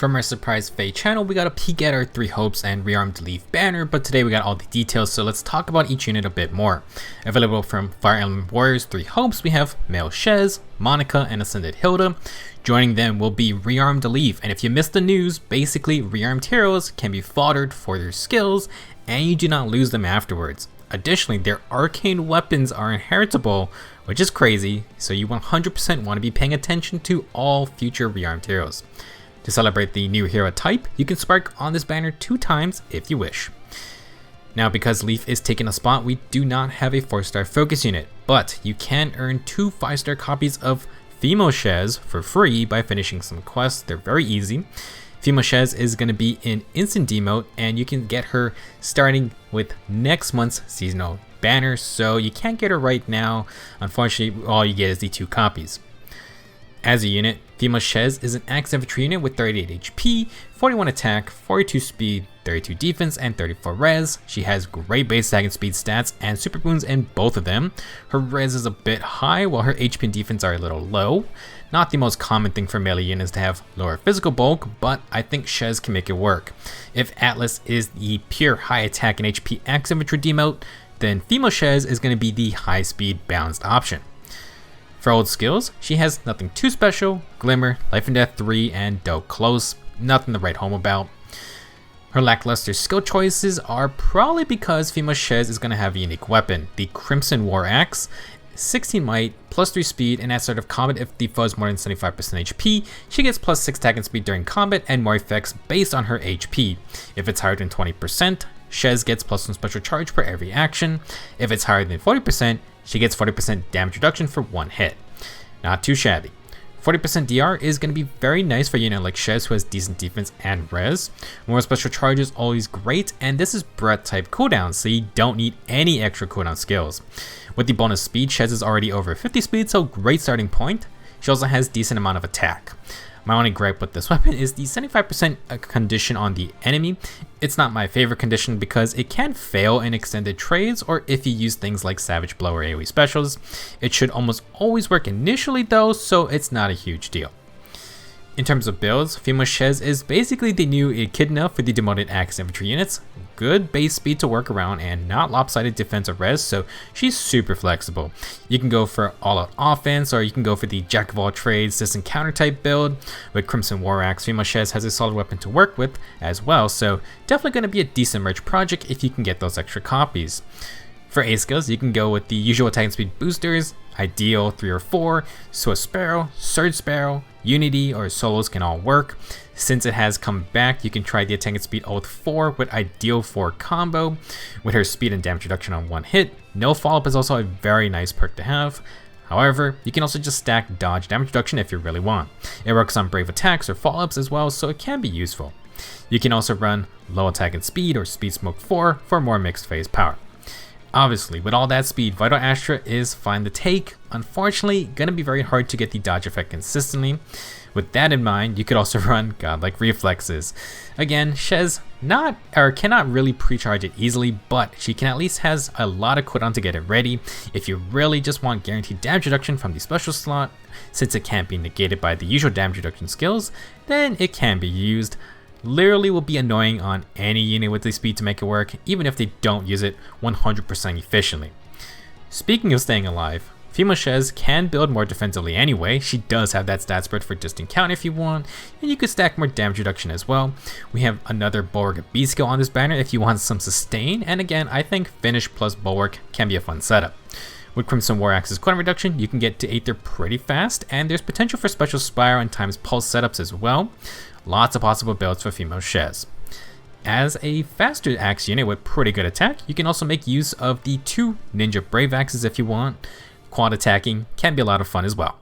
From our Surprise Fae channel, we got a peek at our 3 Hopes and Rearmed Lif banner, but today we got all the details, so let's talk about each unit a bit more. Available from Fire Emblem Warriors 3 Hopes, we have Male Shez, Monica, and Ascended Hilda. Joining them will be Rearmed Lif, and if you missed the news, basically Rearmed heroes can be foddered for their skills, and you do not lose them afterwards. Additionally, their arcane weapons are inheritable, which is crazy, so you 100% want to be paying attention to all future Rearmed heroes. To celebrate the new hero type, you can spark on this banner 2 times if you wish. Now, because Lif is taking a spot, we do not have a 4-star focus unit, but you can earn 2 5-star copies of Male Shez for free by finishing some quests. They're very easy. Male Shez is going to be in instant demote, and you can get her starting with next month's seasonal banner, so you can't get her right now. Unfortunately, all you get is the 2 copies. As a unit, Male Shez is an axe infantry unit with 38 HP, 41 attack, 42 speed, 32 defense, and 34 res. She has great base attack and speed stats and super wounds in both of them. Her res is a bit high while her HP and defense are a little low. Not the most common thing for melee units to have lower physical bulk, but I think Shez can make it work. If Atlas is the pure high attack and HP axe infantry demote, then Male Shez is going to be the high speed balanced option. For old skills, she has nothing too special, Glimmer, Life and Death 3, and Dope Close, nothing to write home about. Her lackluster skill choices are probably because Male Shez is going to have a unique weapon, the Crimson War Axe, 16 might, plus 3 speed, and at start of combat if the foe is more than 75% HP, she gets plus 6 attack and speed during combat and more effects based on her HP. If it's higher than 20%, Shez gets plus 1 special charge per every action. If it's higher than 40%, she gets 40% damage reduction for 1 hit. Not too shabby. 40% DR is going to be very nice for a unit like Shez who has decent defense and res. More special charge is always great, and this is breath type cooldown, so you don't need any extra cooldown skills. With the bonus speed, Shez is already over 50 speed, so great starting point. She also has decent amount of attack. My only gripe with this weapon is the 75% condition on the enemy. It's not my favorite condition because it can fail in extended trades or if you use things like Savage Blow or AoE specials. It should almost always work initially though, so it's not a huge deal. In terms of builds, Male Shez is basically the new Echidna for the demoted axe infantry units. Good base speed to work around and not lopsided defense or res, so she's super flexible. You can go for all-out offense or you can go for the jack of all trades, distant counter type build. With Crimson War Axe, Male Shez has a solid weapon to work with as well, so definitely going to be a decent merge project if you can get those extra copies. For A skills, you can go with the usual attack and speed boosters, Ideal 3 or 4, Swift Sparrow, Surge Sparrow, Unity, or Solos can all work. Since it has come back, you can try the attack and speed Oath 4 with Ideal 4 combo. With her speed and damage reduction on 1 hit, no follow-up is also a very nice perk to have. However, you can also just stack dodge damage reduction if you really want. It works on brave attacks or follow-ups as well, so it can be useful. You can also run low attack and speed or Speed Smoke 4 for more mixed phase power. Obviously, with all that speed, Vital Astra is fine to take. Unfortunately, gonna be very hard to get the dodge effect consistently. With that in mind, you could also run Godlike Reflexes. Again, Shez cannot really pre-charge it easily, but she can at least has a lot of cooldown to get it ready. If you really just want guaranteed damage reduction from the special slot, since it can't be negated by the usual damage reduction skills, then it can be used. Literally will be annoying on any unit with the speed to make it work, even if they don't use it 100% efficiently. Speaking of staying alive, Male Shez can build more defensively anyway. She does have that stat spread for distant count if you want, and you could stack more damage reduction as well. We have another Bulwark B skill on this banner if you want some sustain, and again, I think Finish plus Bulwark can be a fun setup. With Crimson War Axe's cooldown reduction, you can get to Aether pretty fast, and there's potential for special Spiral and Times Pulse setups as well. Lots of possible builds for Male Shez. As a faster axe unit with pretty good attack, you can also make use of the 2 Ninja Brave Axes if you want. Quad attacking can be a lot of fun as well.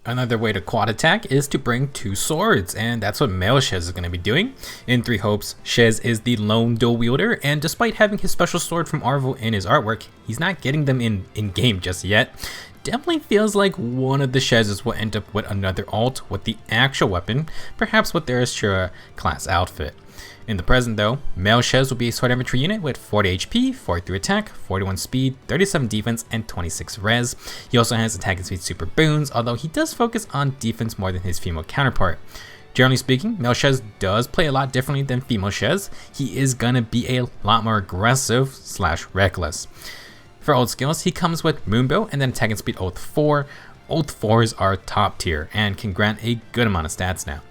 Another way to quad attack is to bring 2 swords, and that's what Male Shez is going to be doing. In 3 Hopes, Shez is the lone dual wielder, and despite having his special sword from Arvel in his artwork, he's not getting them in game just yet. Definitely feels like one of the Shezes will end up with another alt with the actual weapon, perhaps with their Ashura class outfit. In the present though, Male Shez will be a sword infantry unit with 40 HP, 43 attack, 41 speed, 37 defense, and 26 res. He also has attack and speed super boons, although he does focus on defense more than his female counterpart. Generally speaking, Male Shez does play a lot differently than Female Shez. He is gonna be a lot more aggressive / reckless. For ult skills, he comes with Moonbow and then attack and speed ult 4. Ult 4s are top tier and can grant a good amount of stats now.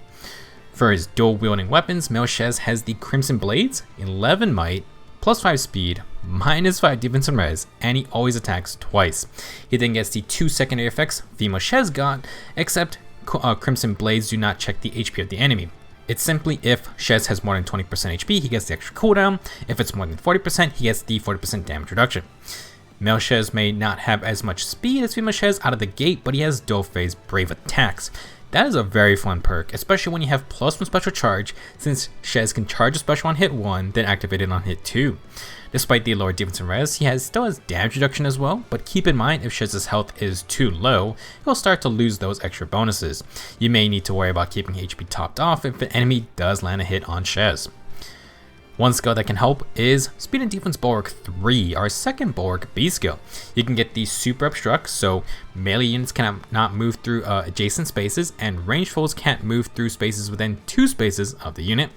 For his dual wielding weapons, Male Shez has the Crimson Blades, 11 might, +5 speed, -5 defense and res, and he always attacks twice. He then gets the 2 secondary effects Female Shez got, except Crimson Blades do not check the HP of the enemy. It's simply if Shez has more than 20% HP, he gets the extra cooldown. If it's more than 40%, he gets the 40% damage reduction. Male Shez may not have as much speed as Female Shez out of the gate, but he has dual phase brave attacks. That is a very fun perk, especially when you have +1 special charge, since Shez can charge a special on hit 1, then activate it on hit 2. Despite the lower defense and res, he still has damage reduction as well, but keep in mind if Shez's health is too low, he'll start to lose those extra bonuses. You may need to worry about keeping HP topped off if an enemy does land a hit on Shez. One skill that can help is Speed and Defense Bulwark 3, our second Bulwark B skill. You can get the Super Obstruct, so melee units cannot move through adjacent spaces, and ranged foes can't move through spaces within 2 spaces of the unit.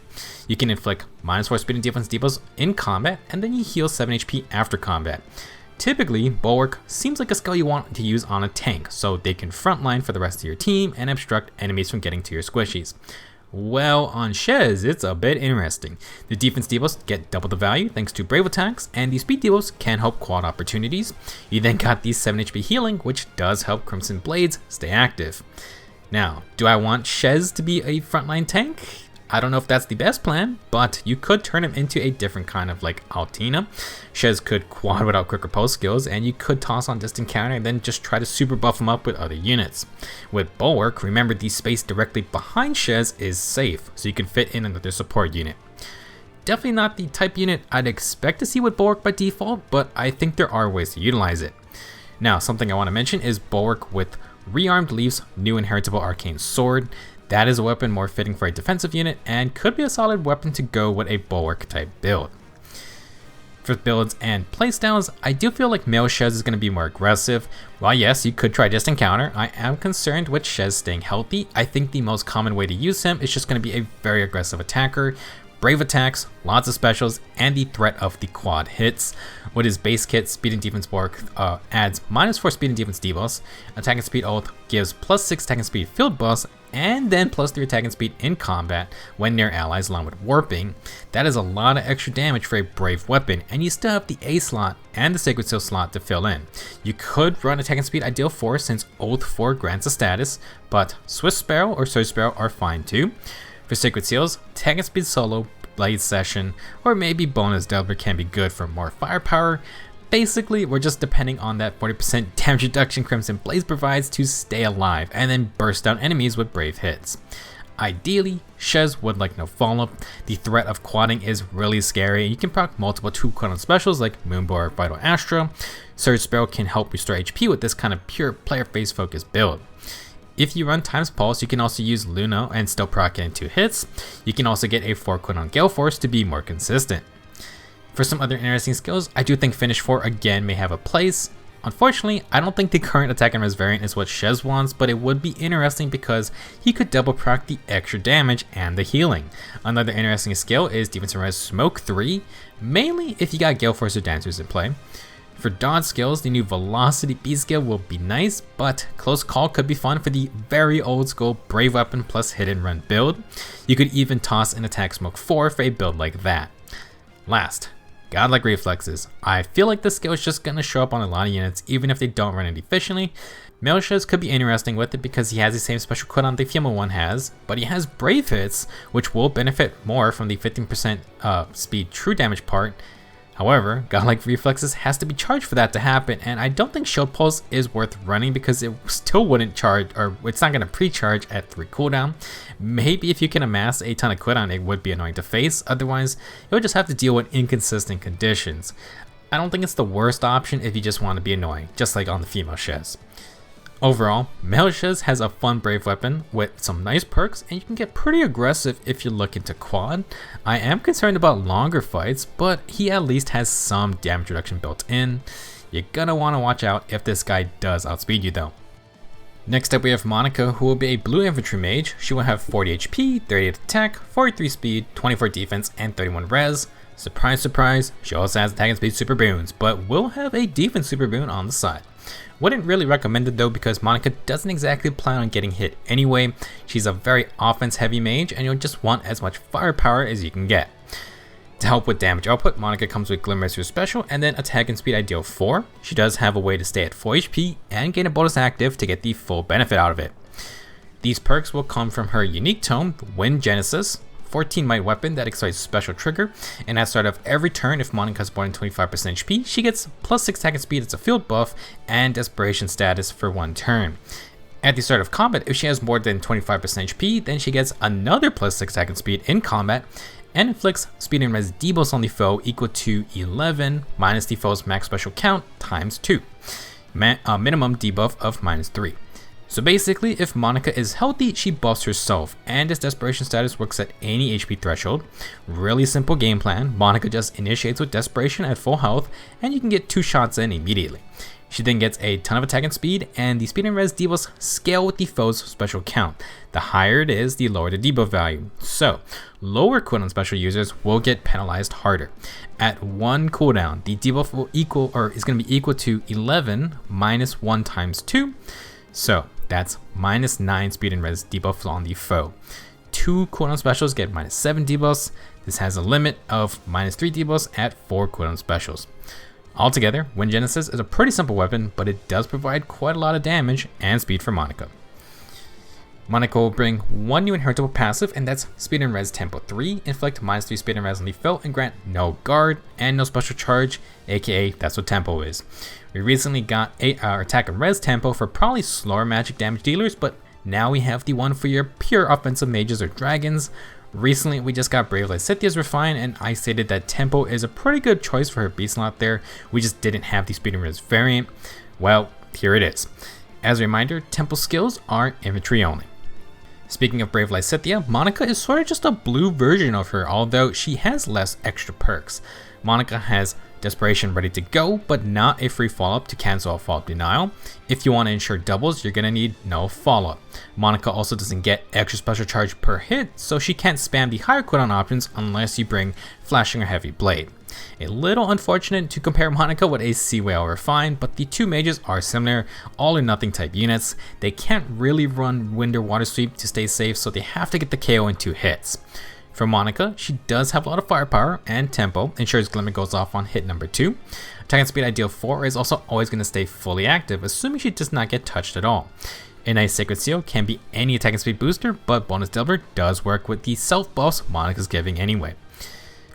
You can inflict -4 Speed and Defense debuffs in combat, and then you heal 7 HP after combat. Typically, Bulwark seems like a skill you want to use on a tank, so they can frontline for the rest of your team and obstruct enemies from getting to your squishies. Well, on Shez, it's a bit interesting. The defense debuffs get double the value thanks to brave attacks, and the speed debuffs can help quad opportunities. You then got the 7 HP healing, which does help Crimson Blades stay active. Now, do I want Shez to be a frontline tank? I don't know if that's the best plan, but you could turn him into a different kind of like Altina. Shez could quad without quick repulse skills, and you could toss on distant counter and then just try to super buff him up with other units. With Bulwark, remember the space directly behind Shez is safe, so you can fit in another support unit. Definitely not the type unit I'd expect to see with Bulwark by default, but I think there are ways to utilize it. Now, something I want to mention is Bulwark with Rearmed Lif's new inheritable arcane sword. That is a weapon more fitting for a defensive unit and could be a solid weapon to go with a Bulwark type build. For builds and playstyles, I do feel like Male Shez is going to be more aggressive. While yes, you could try distant counter, I am concerned with Shez staying healthy. I think the most common way to use him is just going to be a very aggressive attacker. Brave attacks, lots of specials, and the threat of the quad hits. With his base kit, Speed and Defense Bulwark adds -4 Speed and Defense debuffs, Attack and Speed ult gives +6 Attack and Speed field buffs, and then +3 Attack and Speed in combat when near allies along with Warping. That is a lot of extra damage for a brave weapon, and you still have the A slot and the Sacred Seal slot to fill in. You could run Attack and Speed Ideal 4 since ult 4 grants a status, but Swift Sparrow or Surge Sparrow are fine too. For Sacred Seals, Attack and Speed Solo, Blade Session, or maybe Bonus Doubler can be good for more firepower. Basically, we're just depending on that 40% damage reduction Crimson Blaze provides to stay alive, and then burst down enemies with brave hits. Ideally, Shez would like no follow-up. The threat of quadding is really scary, and you can proc multiple 2 cooldown specials like Moonbow or Vital Astra. Surge Sparrow can help restore HP with this kind of pure player phase focused build. If you run Time's Pulse, you can also use Luna and still proc it in 2 hits. You can also get a 4 cooldown Gale Force to be more consistent. For some other interesting skills, I do think Finish 4 again may have a place. Unfortunately, I don't think the current attack and res variant is what Shez wants, but it would be interesting because he could double proc the extra damage and the healing. Another interesting skill is Defense and Res Smoke 3, mainly if you got Gale Force or Dancers in play. For dodge skills, the new Velocity B skill will be nice, but Close Call could be fun for the very old school Brave Weapon plus Hit and Run build. You could even toss an Attack Smoke 4 for a build like that. Last, Godlike Reflexes. I feel like this skill is just going to show up on a lot of units even if they don't run it efficiently. Male Shez could be interesting with it because he has the same special cooldown the female one has, but he has Brave Hits, which will benefit more from the 15% speed true damage part. However, Godlike Reflexes has to be charged for that to happen, and I don't think Shield Pulse is worth running because it still wouldn't charge, or it's not going to pre-charge at 3 cooldown. Maybe if you can amass a ton of cooldown, it would be annoying to face, otherwise you would just have to deal with inconsistent conditions. I don't think it's the worst option if you just want to be annoying, just like on the female Shez. Overall, Male Shez has a fun brave weapon with some nice perks, and you can get pretty aggressive if you're looking to quad. I am concerned about longer fights, but he at least has some damage reduction built in. You're gonna want to watch out if this guy does outspeed you though. Next up we have Monica, who will be a blue infantry mage. She will have 40 HP, 38 attack, 43 speed, 24 defense, and 31 res. Surprise, surprise, she also has attack and speed super boons, but will have a defense super boon on the side. Wouldn't really recommend it though, because Monica doesn't exactly plan on getting hit anyway. She's a very offense heavy mage and you'll just want as much firepower as you can get. To help with damage output, Monica comes with Glimmer as her special and then attack and speed ideal 4. She does have a way to stay at 4 HP and gain a bonus active to get the full benefit out of it. These perks will come from her unique tome, Wind Genesis, 14 might weapon that excites special trigger, and at the start of every turn, if Monica has more than 25% HP, she gets plus 6 attack and speed as a field buff and desperation status for 1 turn. At the start of combat, if she has more than 25% HP, then she gets another plus 6 attack and speed in combat and inflicts speed and res debuffs on the foe equal to 11 minus the foe's max special count times 2, minimum debuff of -3. So basically, if Monica is healthy, she buffs herself, and this desperation status works at any HP threshold. Really simple game plan. Monica just initiates with desperation at full health, and you can get 2 shots in immediately. She then gets a ton of attack and speed, and the speed and res debuffs scale with the foe's special count. The higher it is, the lower the debuff value. So, lower cooldown special users will get penalized harder. At 1 cooldown, the debuff will is going to be equal to 11 minus 1 times 2. So, that's -9 speed and res debuffs on the foe. 2 cooldown specials get -7 debuffs. This has a limit of -3 debuffs at 4 cooldown specials. Altogether, Wind Genesis is a pretty simple weapon, but it does provide quite a lot of damage and speed for Monica. Monica will bring 1 new inheritable passive, and that's Speed and Res Tempo 3, inflict -3 speed and res on the foe, and grant no guard and no special charge, aka that's what tempo is. We recently got our attack and res tempo for probably slower magic damage dealers, but now we have the one for your pure offensive mages or dragons. Recently, we just got Brave Lysithia's refined, and I stated that tempo is a pretty good choice for her beast slot there. We just didn't have the speed and res variant. Well, here it is. As a reminder, tempo skills are infantry only. Speaking of Brave Lysithia, Monica is sort of just a blue version of her, although she has less extra perks. Monica has Desperation ready to go, but not a free follow-up to cancel a follow-up denial. If you want to ensure doubles, you're going to need no follow-up. Monica also doesn't get extra special charge per hit, so she can't spam the higher cooldown options unless you bring Flashing or Heavy Blade. A little unfortunate to compare Monica with a Sea Whale Refined, but the 2 mages are similar, all or nothing type units. They can't really run Wind or Water Sweep to stay safe, so they have to get the KO in 2 hits. For Monica, she does have a lot of firepower, and tempo ensures Glimmer goes off on hit number 2. Attack and speed ideal 4 is also always going to stay fully active, assuming she does not get touched at all. A nice Sacred Seal can be any attack and speed booster, but Bonus Delver does work with the self buffs Monica's giving anyway.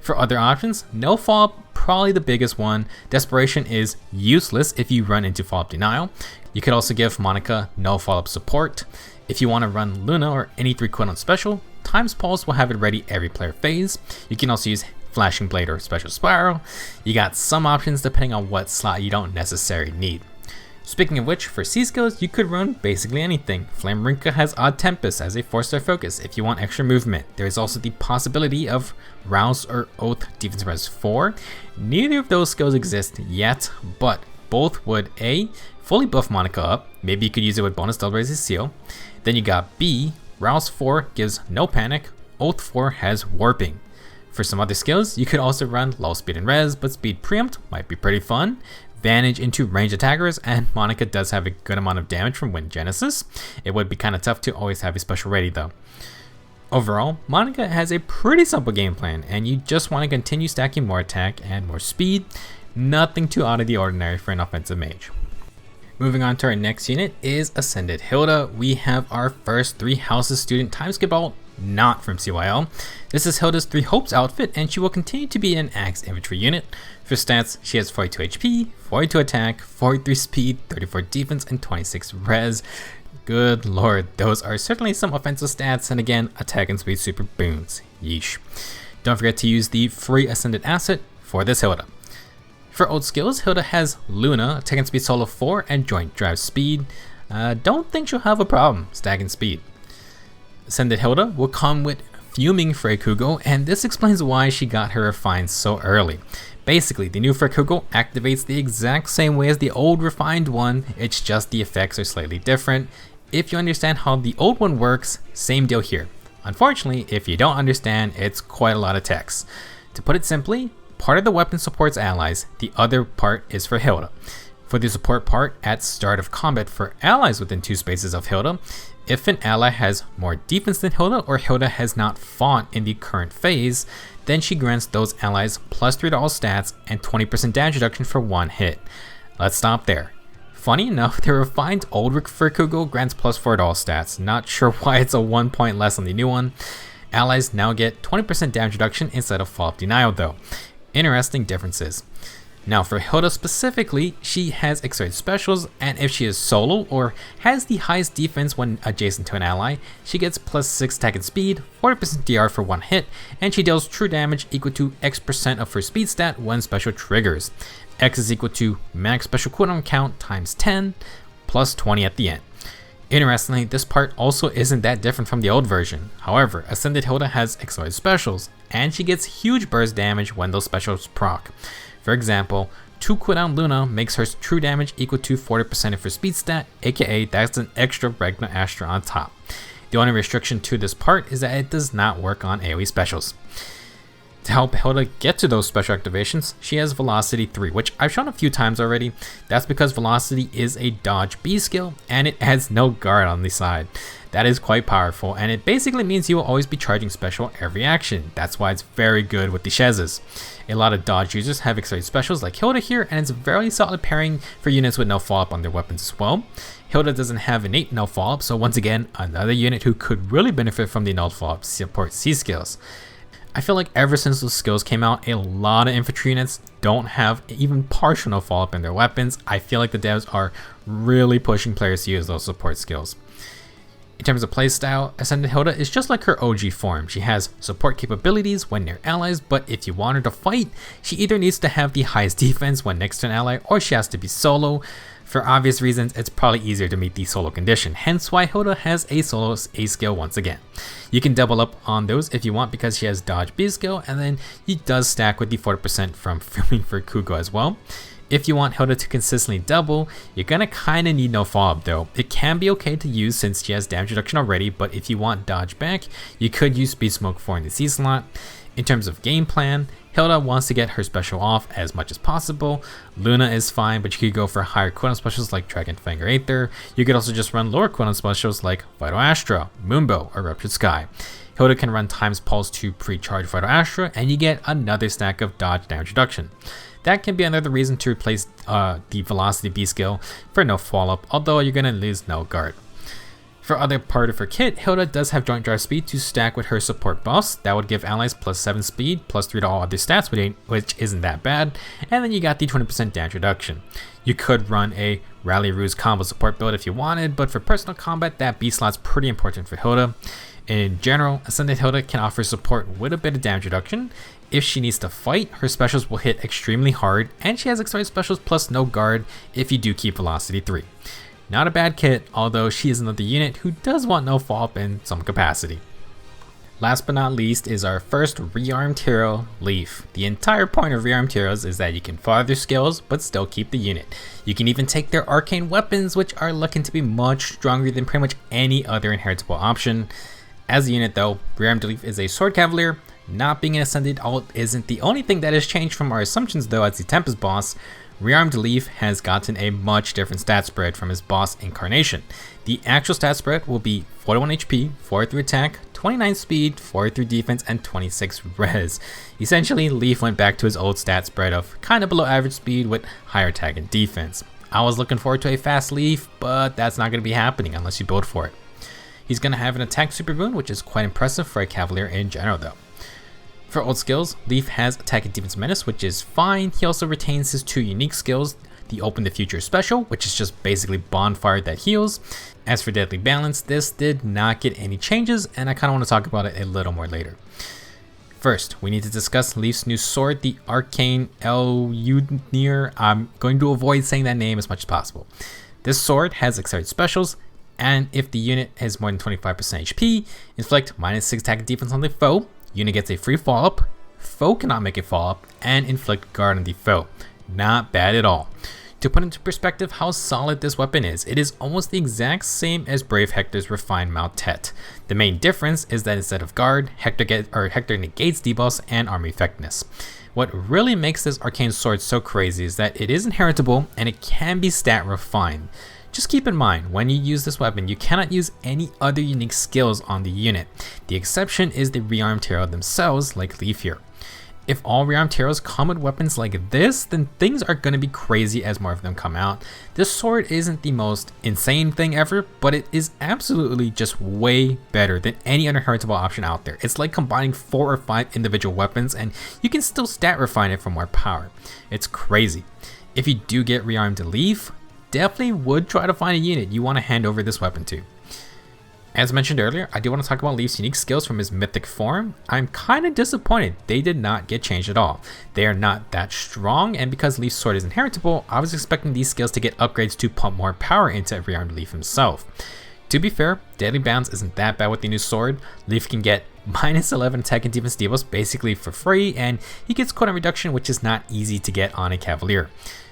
For other options, no follow-up, probably the biggest one. Desperation is useless if you run into follow-up denial. You could also give Monica no follow-up support. If you want to run Luna or any 3 cooldown special, Time's Pulse will have it ready every player phase. You can also use Flashing Blade or Special Spiral. You got some options depending on what slot you don't necessarily need. Speaking of which, for C skills, you could run basically anything. Flamrinka has Odd Tempest as a 4-star focus if you want extra movement. There is also the possibility of Rouse or Oath Defense Res 4. Neither of those skills exist yet, but both would A, fully buff Monica up. Maybe you could use it with Bonus Double as a seal. Then you got B, Rouse 4 gives no panic, Oath 4 has warping. For some other skills, you could also run low speed and res, but speed preempt might be pretty fun. Vantage into ranged attackers, and Monica does have a good amount of damage from Wind Genesis. It would be kind of tough to always have a special ready though. Overall, Monica has a pretty simple game plan, and you just want to continue stacking more attack and more speed. Nothing too out of the ordinary for an offensive mage. Moving on to our next unit is Ascended Hilda. We have our first 3 Houses student time skip alt, not from CYL. This is Hilda's 3 Hopes outfit, and she will continue to be an Axe infantry unit. For stats, she has 42 HP, 42 attack, 43 speed, 34 defense, and 26 res. Good lord, those are certainly some offensive stats, and again, attack and speed super boons. Yeesh. Don't forget to use the free Ascended asset for this Hilda. For old skills, Hilda has Luna, attack and speed solo 4, and joint drive speed. Don't think she'll have a problem stacking speed. Ascended Hilda will come with Fuming Freykugel, and this explains why she got her refined so early. Basically, the new Freykugel activates the exact same way as the old refined one, it's just the effects are slightly different. If you understand how the old one works, same deal here. Unfortunately, if you don't understand, it's quite a lot of text. To put it simply, part of the weapon supports allies, the other part is for Hilda. For the support part, at start of combat for allies within 2 spaces of Hilda, if an ally has more defense than Hilda or Hilda has not fought in the current phase, then she grants those allies +3 to all stats and 20% damage reduction for 1 hit. Let's stop there. Funny enough, the refined old Fukugo grants +4 to all stats. Not sure why it's a 1 point less on the new one. Allies now get 20% damage reduction instead of follow-up denial though. Interesting differences. Now for Hilda specifically, she has accelerated specials, and if she is solo or has the highest defense when adjacent to an ally, she gets +6 attack and speed, 40% DR for 1 hit, and she deals true damage equal to X% of her speed stat when special triggers. X is equal to max special cooldown count times 10, plus 20 at the end. Interestingly, this part also isn't that different from the old version. However, Ascended Hilda has accelerated specials, and she gets huge burst damage when those specials proc. For example, 2 cooldown Luna makes her true damage equal to 40% of her speed stat, aka that's an extra Regna Astra on top. The only restriction to this part is that it does not work on AoE specials. To help Hilda get to those special activations, she has Velocity 3, which I've shown a few times already. That's because Velocity is a dodge B skill, and it adds no guard on the side. That is quite powerful, and it basically means you will always be charging special every action. That's why it's very good with the Shezes. A lot of dodge users have accelerated specials like Hilda here, and it's a very solid pairing for units with no follow-up on their weapons as well. Hilda doesn't have innate no follow-up, so once again, another unit who could really benefit from the no follow-up support C skills. I feel like ever since those skills came out, a lot of infantry units don't have even partial no follow-up in their weapons. I feel like the devs are really pushing players to use those support skills. In terms of playstyle, Ascended Hilda is just like her OG form. She has support capabilities when near allies, but if you want her to fight, she either needs to have the highest defense when next to an ally, or she has to be solo. For obvious reasons, it's probably easier to meet the solo condition, hence why Hilda has a solo A skill once again. You can double up on those if you want because she has dodge B skill, and then it does stack with the 40% from filming for Kugo as well. If you want Hilda to consistently double, you're gonna kinda need no follow-up though. It can be okay to use since she has damage reduction already, but if you want dodge back, you could use Speed Smoke 4 in the C slot. In terms of game plan, Hilda wants to get her special off as much as possible. Luna is fine, but you could go for higher cooldown specials like Dragon Fang or Aether. You could also just run lower cooldown specials like Vital Astra, Moonbow, or Ruptured Sky. Hilda can run Times Pulse to pre-charge Vital Astra, and you get another stack of dodge damage reduction. That can be another reason to replace the Velocity B skill for no follow-up, although you're gonna lose no guard. For other part of her kit, Hilda does have Joint Drive Speed to stack with her support buffs. That would give allies +7 speed, +3 to all other stats, which isn't that bad. And then you got the 20% damage reduction. You could run a Rally Ruse combo support build if you wanted, but for personal combat, that B slot's pretty important for Hilda. In general, Ascended Hilda can offer support with a bit of damage reduction. If she needs to fight, her specials will hit extremely hard, and she has accelerated specials plus no guard if you do keep Velocity 3. Not a bad kit, although she is another unit who does want no follow-up in some capacity. Last but not least is our first rearmed hero, Lif. The entire point of rearmed heroes is that you can follow their skills but still keep the unit. You can even take their arcane weapons, which are looking to be much stronger than pretty much any other inheritable option. As a unit though, Rearmed Lif is a sword cavalier. Not being an ascended alt isn't the only thing that has changed from our assumptions though. As the Tempest boss, Rearmed Lif has gotten a much different stat spread from his boss incarnation. The actual stat spread will be 41 HP, 43 attack, 29 speed, 43 defense, and 26 res. Essentially, Lif went back to his old stat spread of kinda below average speed with higher attack and defense. I was looking forward to a fast Lif, but that's not going to be happening unless you build for it. He's going to have an attack super boon, which is quite impressive for a cavalier in general though. For old skills, Lif has attack and defense menace, which is fine. He also retains his 2 unique skills, the Open the Future special, which is just basically bonfire that heals. As for deadly balance, this did not get any changes, and I kind of want to talk about it a little more later. First, we need to discuss Lif's new sword, the Arcane Elunir. I'm going to avoid saying that name as much as possible. This sword has accelerated specials, and if the unit has more than 25% HP, inflict -6 attack and defense on the foe. Unit gets a free follow-up, foe cannot make a follow-up, and inflict guard on the foe. Not bad at all. To put into perspective how solid this weapon is, it is almost the exact same as Brave Hector's refined Motet. The main difference is that instead of guard, Hector negates debuffs and armor effectiveness. What really makes this arcane sword so crazy is that it is inheritable and it can be stat refined. Just keep in mind, when you use this weapon, you cannot use any other unique skills on the unit. The exception is the rearmed hero themselves, like Lif here. If all rearmed heroes come with weapons like this, then things are going to be crazy as more of them come out. This sword isn't the most insane thing ever, but it is absolutely just way better than any other heritable option out there. It's like combining 4 or 5 individual weapons and you can still stat refine it for more power. It's crazy. If you do get Rearmed Lif, definitely would try to find a unit you want to hand over this weapon to. As mentioned earlier, I do want to talk about Lif's unique skills from his mythic form. I'm kind of disappointed they did not get changed at all. They are not that strong, and because Lif's sword is inheritable, I was expecting these skills to get upgrades to pump more power into Rearmed Lif himself. To be fair, Deadly Bounce isn't that bad with the new sword. Lif can get minus 11 attack and defense debuffs basically for free, and he gets cooldown reduction, which is not easy to get on a Cavalier.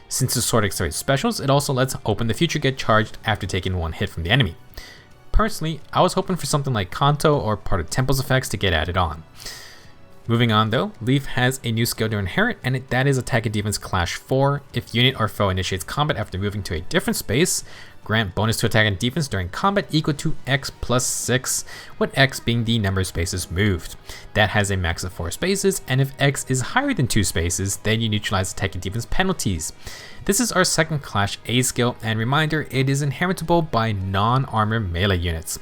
Since the sword accelerates specials, it also lets Open the Future get charged after taking 1 hit from the enemy. Personally, I was hoping for something like Kanto or part of Temple's effects to get added on. Moving on though, Lif has a new skill to inherit, and that is Attack and Defense Clash 4. If unit or foe initiates combat after moving to a different space, grant bonus to attack and defense during combat equal to X plus 6, with X being the number of spaces moved. That has a max of 4 spaces, and if X is higher than 2 spaces, then you neutralize attack and defense penalties. This is our second Clash A skill, and reminder, it is inheritable by non-armor melee units.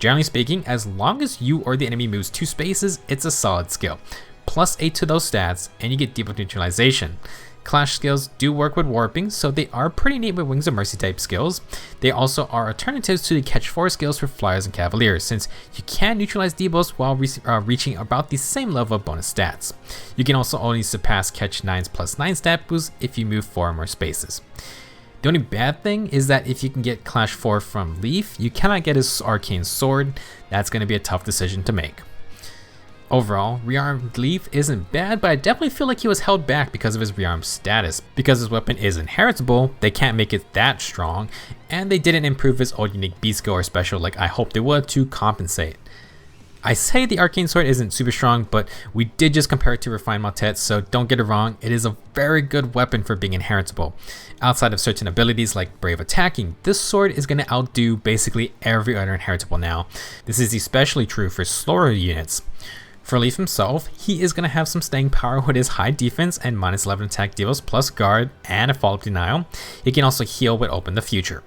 Generally speaking, as long as you or the enemy moves 2 spaces, it's a solid skill. Plus 8 to those stats, and you get debuff neutralization. Clash skills do work with warping, so they are pretty neat with Wings of Mercy type skills. They also are alternatives to the Catch 4 skills for Flyers and Cavaliers, since you can neutralize debuffs while reaching about the same level of bonus stats. You can also only surpass Catch 9's plus 9 stat boost if you move 4 or more spaces. The only bad thing is that if you can get Clash 4 from Lif, you cannot get his arcane sword. That's going to be a tough decision to make. Overall, Rearmed Lif isn't bad, but I definitely feel like he was held back because of his rearmed status. Because his weapon is inheritable, they can't make it that strong, and they didn't improve his old unique beast skill or special like I hoped they would to compensate. I say the arcane sword isn't super strong, but we did just compare it to refined Motet, so don't get it wrong, it is a very good weapon for being inheritable. Outside of certain abilities like brave attacking, this sword is going to outdo basically every other inheritable now. This is especially true for slower units. For Lif himself, he is going to have some staying power with his high defense and minus 11 attack debuffs plus guard and a follow-up denial. He can also heal with Open the Future.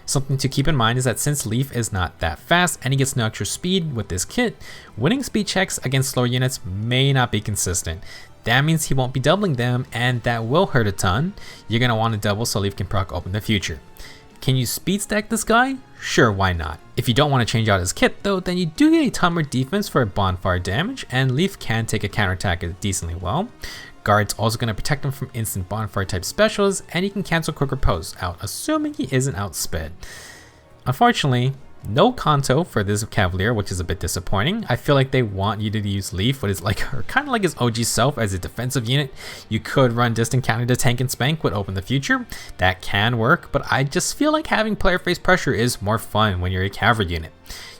Something to keep in mind is that since Lif is not that fast and he gets no extra speed with this kit, winning speed checks against slower units may not be consistent. That means he won't be doubling them, and that will hurt a ton. You're going to want to double so Lif can proc Open the Future. Can you speed stack this guy? Sure, why not? If you don't want to change out his kit though, then you do get a ton more defense for bonfire damage, and Lif can take a counterattack decently well. Guard's also going to protect him from instant bonfire type specials, and he can cancel quick repose out, assuming he isn't outsped. Unfortunately, no Kanto for this Cavalier, which is a bit disappointing. I feel like they want you to use Lif, what is like kind of like his OG self as a defensive unit. You could run distant counter to tank and spank with Open the Future. That can work, but I just feel like having player face pressure is more fun when you're a cavalry unit.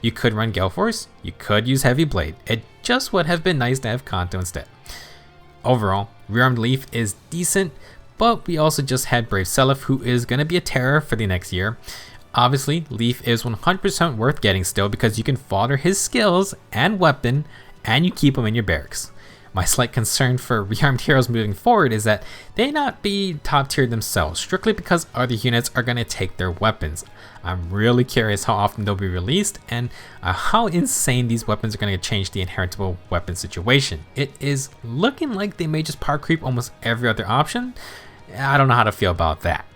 You could run Gale Force, you could use Heavy Blade. It just would have been nice to have Kanto instead. Overall, Rearmed Lif is decent, but we also just had Brave Seliph, who is going to be a terror for the next year. Obviously, Lif is 100% worth getting still because you can fodder his skills and weapon, and you keep him in your barracks. My slight concern for rearmed heroes moving forward is that they not be top tier themselves, strictly because other units are going to take their weapons. I'm really curious how often they'll be released, and how insane these weapons are going to change the inheritable weapon situation. It is looking like they may just power creep almost every other option. I don't know how to feel about that.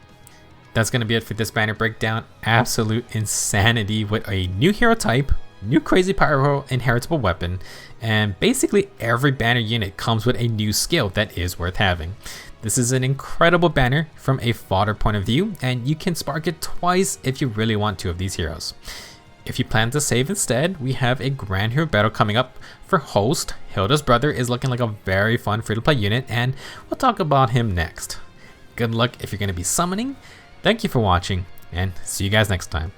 That's going to be it for this banner breakdown. Absolute insanity with a new hero type, new crazy pyro inheritable weapon, and basically every banner unit comes with a new skill that is worth having. This is an incredible banner from a fodder point of view, and you can spark it twice if you really want 2 of these heroes. If you plan to save instead, we have a Grand Hero battle coming up for Host. Hilda's brother is looking like a very fun free-to-play unit, and we'll talk about him next. good luck if you're going to be summoning. Thank you for watching, and see you guys next time.